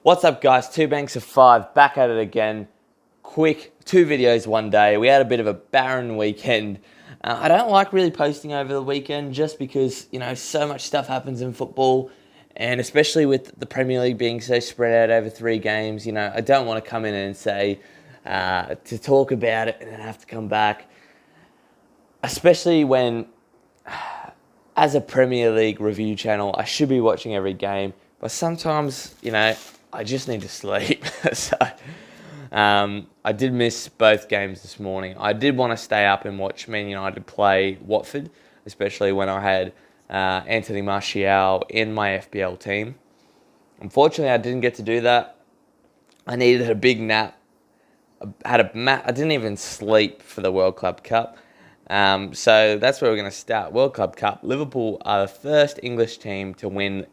What's up, guys? Two Banks of Five, back at it again. Quick, 2 videos one day. We had a bit of a barren weekend. I don't like really posting over the weekend just because, so much stuff happens in football. And especially with the Premier League being so spread out over 3 games, I don't want to come in and say to talk about it and then have to come back. Especially when, as a Premier League review channel, I should be watching every game. But sometimes, I just need to sleep. So I did miss both games this morning. I did want to stay up and watch Man United play Watford, especially when I had Anthony Martial in my FPL team. Unfortunately, I didn't get to do that. I needed a big nap. I didn't even sleep for the World Club Cup. So that's where we're going to start. World Club Cup. Liverpool are the first English team to win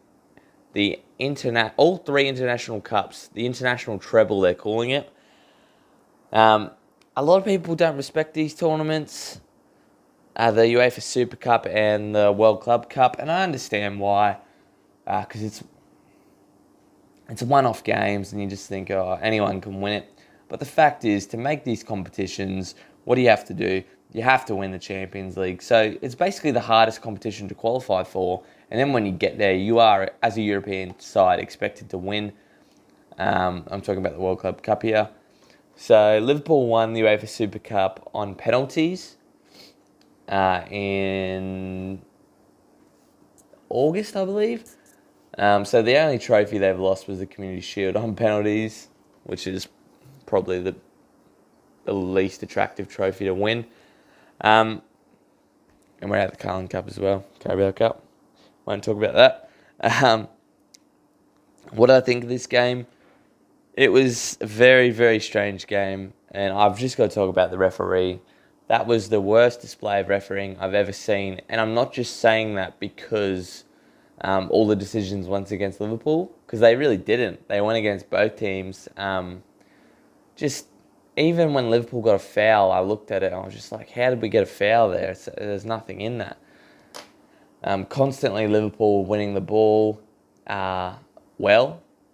all 3 international cups, the international treble they're calling it. A lot of people don't respect these tournaments, the UEFA Super Cup and the World Club Cup, and I understand why, because it's one-off games and you just think, oh, anyone can win it. But the fact is, to make these competitions, what do you have to do? You have to win the Champions League. So it's basically the hardest competition to qualify for. And then when you get there, you are, as a European side, expected to win. I'm talking about the World Club Cup here. So Liverpool won the UEFA Super Cup on penalties in August, I believe. So the only trophy they've lost was the Community Shield on penalties, which is probably the least attractive trophy to win. And we're at the Carling Cup as well, Carabao Cup. Won't talk about that. What do I think of this game? It was a very, very strange game, and I've just got to talk about the referee. That was the worst display of refereeing I've ever seen, and I'm not just saying that because all the decisions went against Liverpool, because they really didn't. They went against both teams. Even when Liverpool got a foul, I looked at it and I was just like, how did we get a foul there? There's nothing in that. Constantly Liverpool winning the ball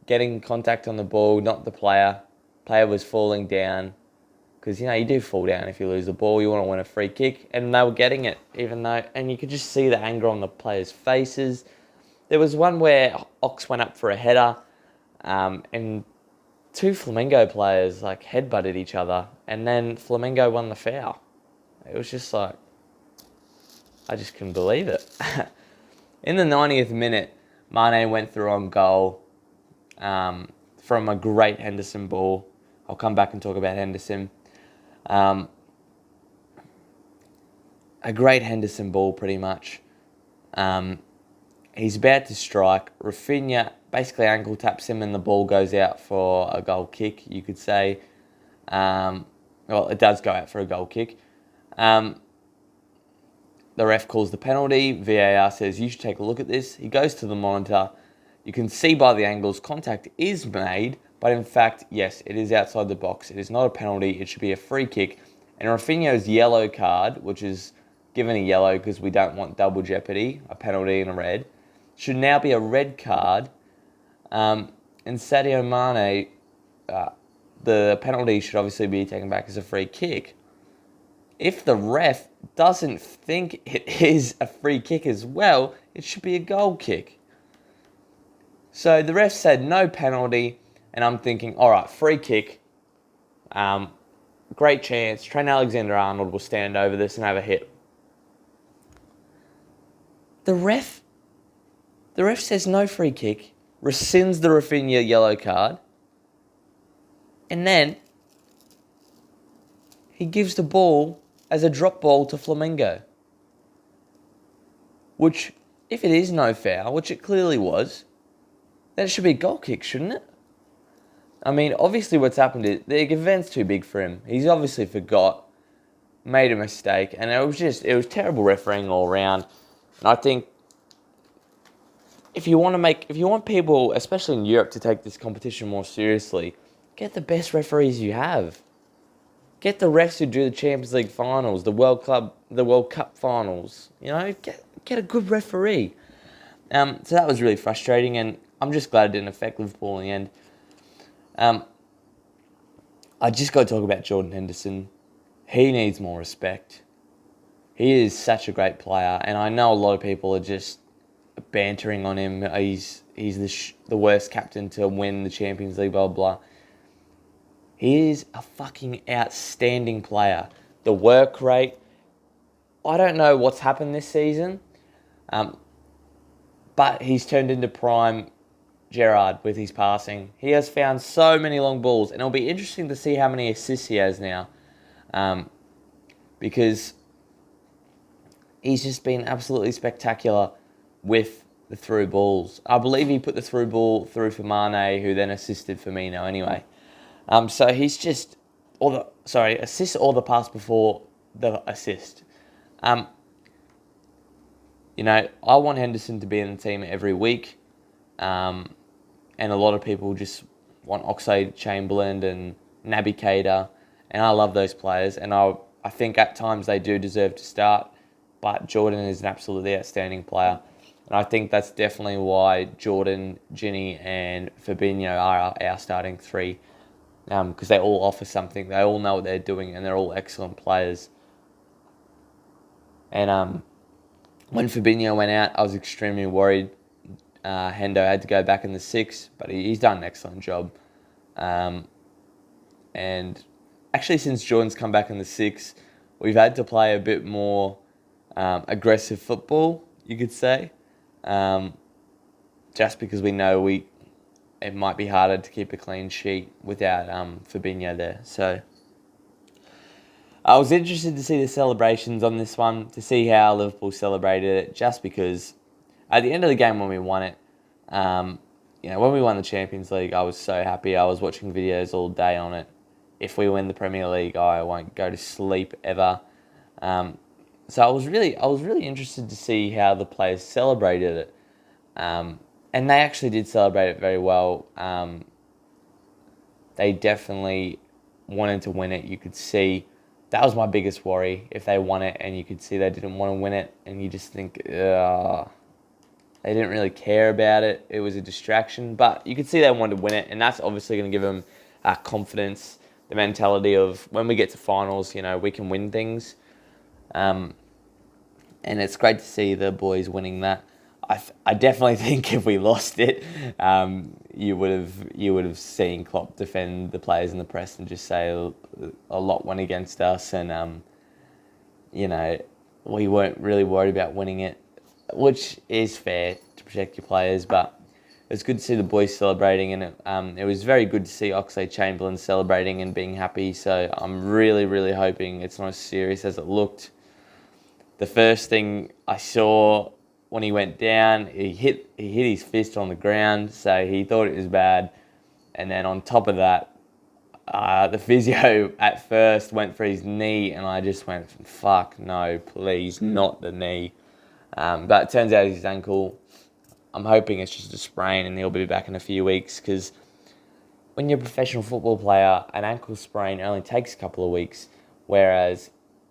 getting contact on the ball, not the player. Player was falling down because, you do fall down if you lose the ball. You want to win a free kick, and they were getting it, and you could just see the anger on the players' faces. There was one where Ox went up for a header and 2 Flamengo players headbutted each other, and then Flamengo won the foul. It was just like, I just couldn't believe it. In the 90th minute, Mane went through on goal from a great Henderson ball. I'll come back and talk about Henderson. A great Henderson ball, pretty much. He's about to strike. Rafinha basically ankle taps him and the ball goes out for a goal kick, you could say. It does go out for a goal kick. The ref calls the penalty. VAR says, you should take a look at this. He goes to the monitor. You can see by the angles contact is made, but in fact, yes, it is outside the box. It is not a penalty. It should be a free kick. And Rafinha's yellow card, which is given a yellow because we don't want double jeopardy, a penalty and a red, should now be a red card. And Sadio Mane, the penalty should obviously be taken back as a free kick. If the ref doesn't think it is a free kick as well, it should be a goal kick. So the ref said no penalty, and I'm thinking, all right, free kick. Great chance. Trent Alexander-Arnold will stand over this and have a hit. The ref says no free kick, rescinds the Rafinha yellow card, and then he gives the ball as a drop ball to Flamengo. Which, if it is no foul, which it clearly was, then it should be a goal kick, shouldn't it? I mean, obviously what's happened is the event's too big for him. He's obviously forgot, made a mistake, and it was terrible refereeing all around. And I think if you want people, especially in Europe, to take this competition more seriously, get the best referees you have. Get the refs who do the Champions League finals, the World Cup finals. Get a good referee. So that was really frustrating, and I'm just glad it didn't affect Liverpool in the end. I just got to talk about Jordan Henderson. He needs more respect. He is such a great player, and I know a lot of people are just bantering on him. He's the worst captain to win the Champions League, blah, blah, blah. He is a fucking outstanding player. The work rate, I don't know what's happened this season, but he's turned into prime Gerrard with his passing. He has found so many long balls, and it'll be interesting to see how many assists he has now, because he's just been absolutely spectacular with the through balls. I believe he put the through ball through for Mane, who then assisted Firmino anyway. So he's just assist or the pass before the assist. I want Henderson to be in the team every week. And a lot of people just want Oxlade-Chamberlain and Naby Keita, and I love those players, and I think at times they do deserve to start, but Jordan is an absolutely outstanding player, and I think that's definitely why Jordan, Ginny, and Fabinho are our starting three, because they all offer something, they all know what they're doing, and they're all excellent players. And when Fabinho went out, I was extremely worried. Hendo had to go back in the 6, but he's done an excellent job. And actually, since Jordan's come back in the 6, we've had to play a bit more aggressive football, you could say, just because we know it might be harder to keep a clean sheet without Fabinho there. So I was interested to see the celebrations on this one, to see how Liverpool celebrated it, just because at the end of the game when we won it, when we won the Champions League, I was so happy. I was watching videos all day on it. If we win the Premier League, I won't go to sleep ever. So I was really interested to see how the players celebrated it, and they actually did celebrate it very well. They definitely wanted to win it. You could see that was my biggest worry, if they won it and you could see they didn't want to win it, and you just think, they didn't really care about it. It was a distraction, but you could see they wanted to win it, and that's obviously going to give them confidence, the mentality of when we get to finals, we can win things. And it's great to see the boys winning that. I definitely think if we lost it, you would have seen Klopp defend the players in the press and just say a lot went against us, and we weren't really worried about winning it, which is fair to protect your players. But it's good to see the boys celebrating, and it was very good to see Oxlade-Chamberlain celebrating and being happy. So I'm really, really hoping it's not as serious as it looked. The first thing I saw when he went down, he hit his fist on the ground, so he thought it was bad. And then on top of that, the physio at first went for his knee, and I just went, fuck no, please, not the knee. But it turns out it's his ankle. I'm hoping it's just a sprain and he'll be back in a few weeks, because when you're a professional football player, an ankle sprain only takes a couple of weeks, whereas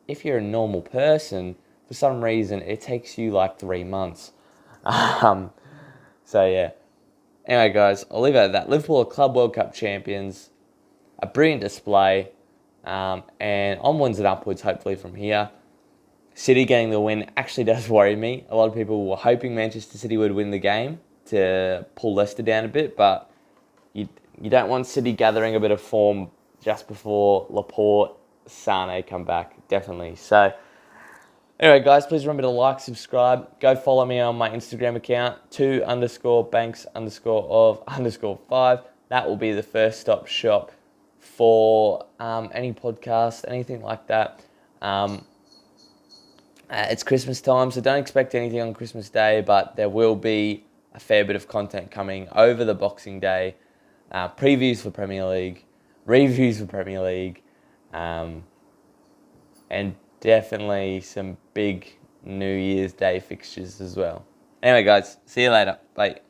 if you're a normal person, for some reason, it takes you like 3 months. So, yeah. Anyway, guys, I'll leave it at that. Liverpool are Club World Cup champions. A brilliant display. And onwards and upwards, hopefully, from here. City getting the win actually does worry me. A lot of people were hoping Manchester City would win the game to pull Leicester down a bit, but you don't want City gathering a bit of form just before Laporte, Sane come back, definitely. So, anyway, guys, please remember to like, subscribe. Go follow me on my Instagram account, 2_banks_of_5. That will be the first stop shop for any podcast, anything like that. It's Christmas time, so don't expect anything on Christmas Day, but there will be a fair bit of content coming over the Boxing Day. Previews for Premier League, reviews for Premier League, and definitely some big New Year's Day fixtures as well. Anyway, guys, see you later. Bye.